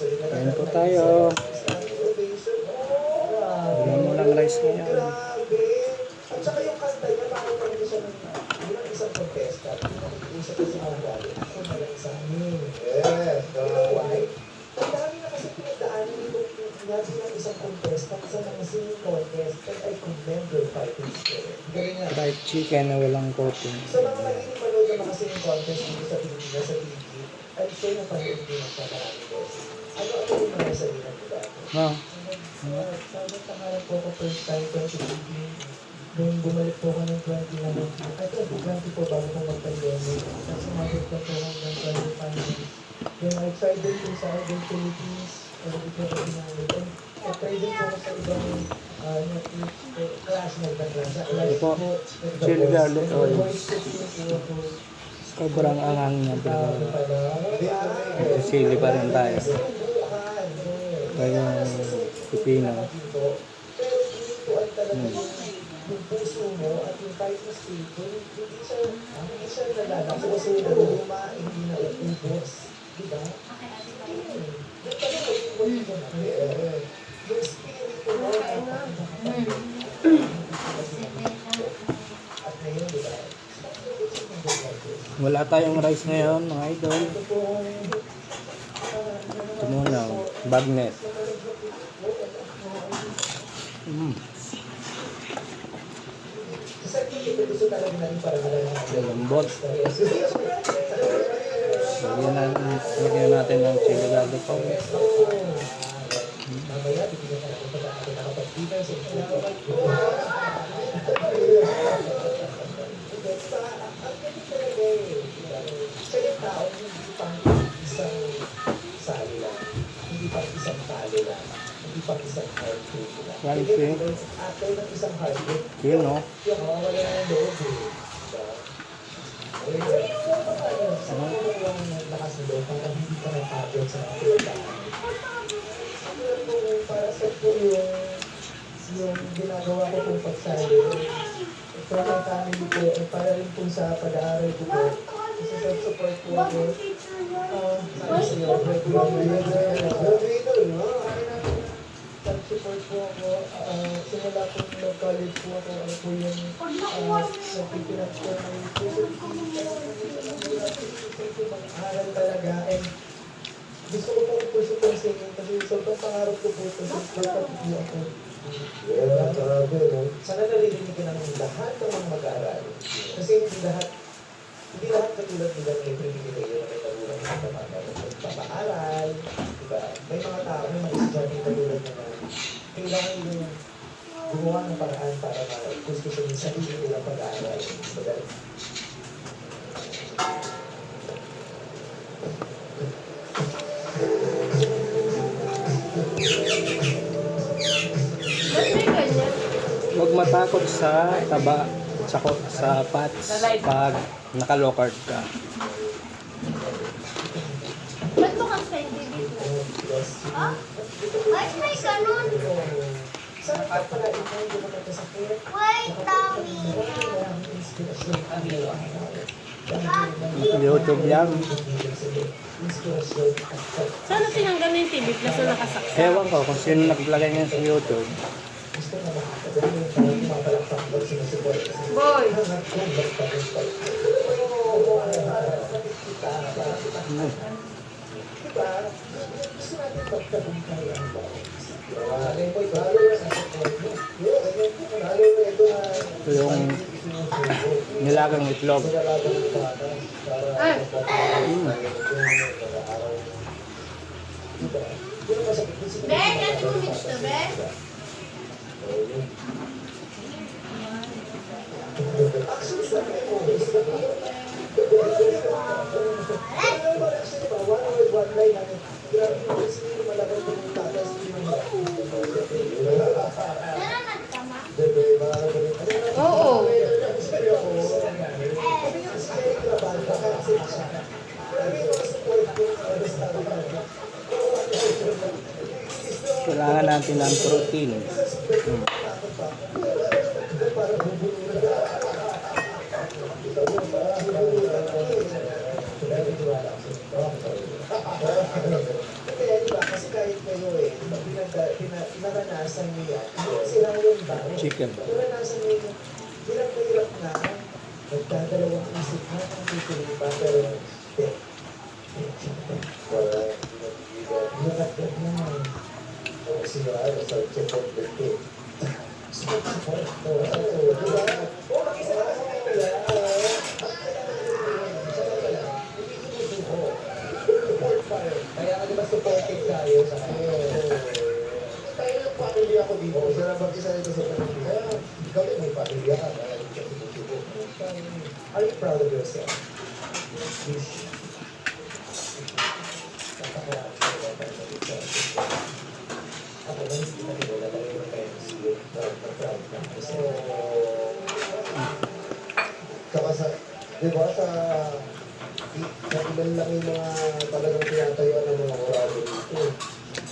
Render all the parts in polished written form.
Ayan po tayo. Wala mo lang rice ngayon. At saka yung kanta niya, parang pwede siya ng isang contestant. Isa kasi ang ugali. Ako na lang sa amin. Yes. You know why? Ang dami na kasi pinagdaanan nito natin ng isang contestant sa mga singing contest and I commend your fighting spirit. Galing nga. Fried chicken na walang coating. Sa mga mahilig manood ng mga singing contest dito sa Pilipinas, sa TV, I'm sure na panood din ang sa marami beses. Ano yung mga sabihin mo dati? No. Sabi pangarap ko first time 2018. Nung bumalik po ko ng 2019, ay 2020 po bago ko mag-pandemic. Tapos sumabot ko po hanggang 2020. Then I tried din po sa Idol Philippines, dito ko ginamit. And I tried din po sa ibang Netflix, classmate na klasa. Ito po, chili garlic oil. Sobrang angang niya, pero sili pa rin tayo. Kaya yung pipino. Yung puso mo at yung kahit na stable, hindi siya nalalak. Kasi luma, hindi na ubos. Diba? Yung pala mag-iwan ko na. Yung spirit mo, at ngayon, diba? Wala tayong rice ngayon, mga idol. Ito muna, bagnet. Lambot. Lagyan natin ng chili garlic powder. Hindi pa isang talo lang. Hindi pa isang heartbreak lang. Crunchy. After ng isang heartbreak, Yun, no? yung wala ng loob eh. Saka yung lakas ng loob, parang hindi ka napagod sa mga pinagdaan. Para sa po yung ginagawa ko pong pagsali. Ito ang family ko, para rin po sa pag-aaral ko po. Kasi self-support po ako. Sabi sa iyo, self-support po ako. Simula po nag-college po ako. Ano po yung nagpipinag ko ng mag-aaral talaga. And gusto ko po puso po singing kasi sobrang pangarap ko po ito. Dapat po ako. Sana naririnig ka ng lahat ng mga mag-aaral. Kasi hindi lahat katulad nila may privilege na may tagulang na magpapaaral. Diba? May mga tao, may mga estudyante katulad naman. Kailangan yung gumawa ng paraan para gusto sa yung sarili nilang pag-aaral. Magaling. Huwag matakot sa taba, sa pats pag naka-low-carb ka. Ba't mo kasi dito? Ah? Ba't may ganun? Wait, Tommy. YouTube yan. Sana tinanggal na yung TV Plus na nakasaksa? Ewan ko kung sino naglagay niya sa YouTube. Boy! Ito yung nilagang itlog. Ay! Be, can you mix to, Be? Oo! Kailangan natin ng protein. kayo eh. Naranasan niyo yan. Sira yung ba? Chicken. Naranasan niyo yung hirap na hirap na. Nagdadalawang isip na kung tutuloy ba. Pero, hindi. Nakatid naman. Sigurado sa check-out birthday. Support. Diba? Mag-isa na kasi nila. Kaya ka diba supportive tayo sa kanya? Tayo ng pamilya ako dito. Siya na mag-isa nito sa pamilya. Kaya ikaw din may pamilya ka. Kaya hindi ka sinusubo. Are you proud of yourself? Wish. Ako na hindi na nila tayo ng parents yun. Proud na. Kasi, saka sa, di ba sa ilan lang yung mga talagang tinatayuan ng mga orado dito.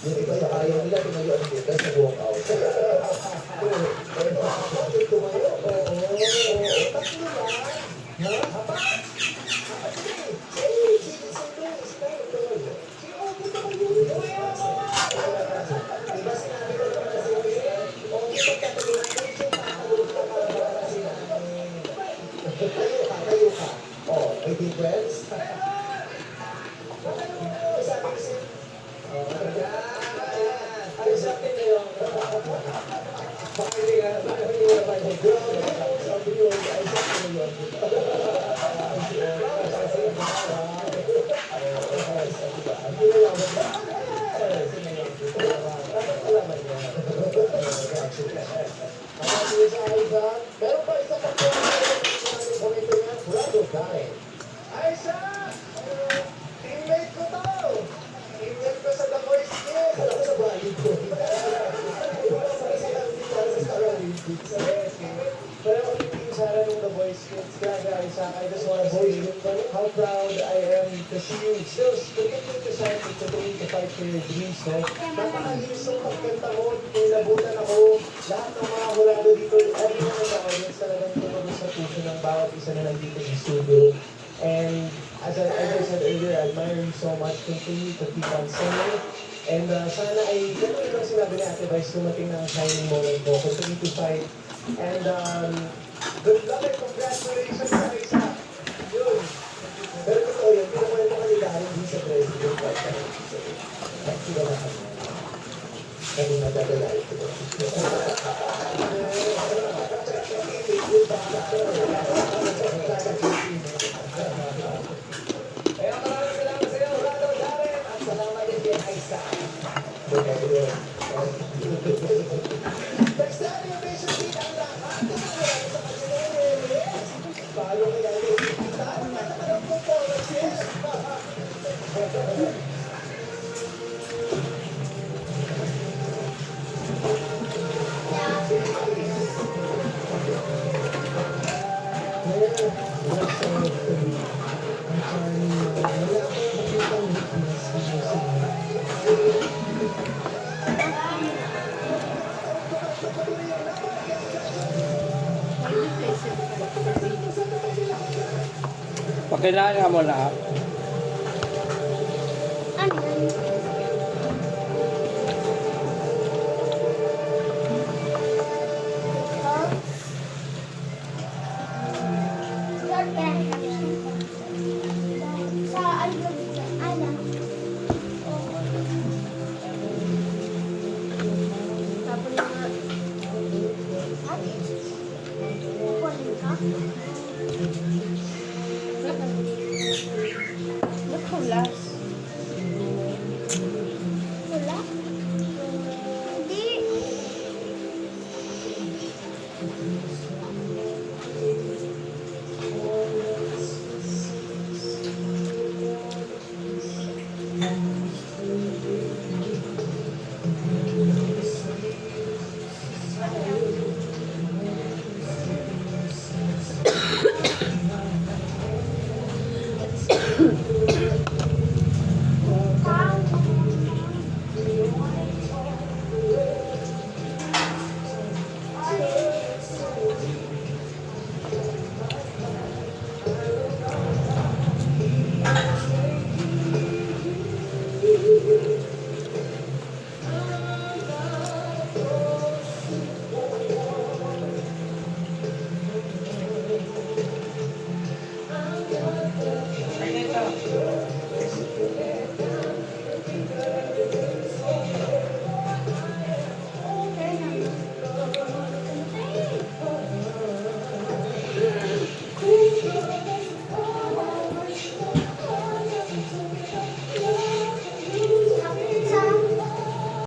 Yung iba sa kaya nila, tinayuan dito sa walkout. Bakit tumayo? Oo. Tatlo lang. Ha? Haba? Diba sinabi ko naman kasi okay pagkatulungan ko yung kakatulog ka para sinabi. Tayo ka. Oh, may difference? Ay, sa akin na yun. Pakili ka. Pakili ka pa yun. Sabi yun, ay sa akin na yun. Meron pa isa pa komento niya, Brado Guy. Aisha! Teammate ko to! Teammate ko sa The Voice Kids! Alam ko sa Bali ko. Pero ako yung team Sarah nung The Voice Kids. Grabe, Aisha, I just want to say how proud I am to see you still continue to shine and continue to fight for your dreams, no? Napakalisong pagkanta mo, nilabutan ako, lahat ng mga hulado dito, everyone in the audience talagang tumagos sa puso ng bawat isa na nandito sa studio. And as I said earlier, I admire you so much. Continue to keep on singing. And sana ay, ganun yung sinabi ni Ate Vice, tumating na ang shining moment mo. Continue to fight. And good luck and congratulations sa isa. Yun. Pero totoo yun, pinakwento ka ni Darren din sa president. Sila na kami. Kami nadadalay ko. Kaya maraming salamat sa iyo, Rado Darren. At salamat din kay Aisa. Next time, yung mission team ang lahat. Sa kanila. Paano kaya yung kita? Alam ko po, yes. Pakilala mo na.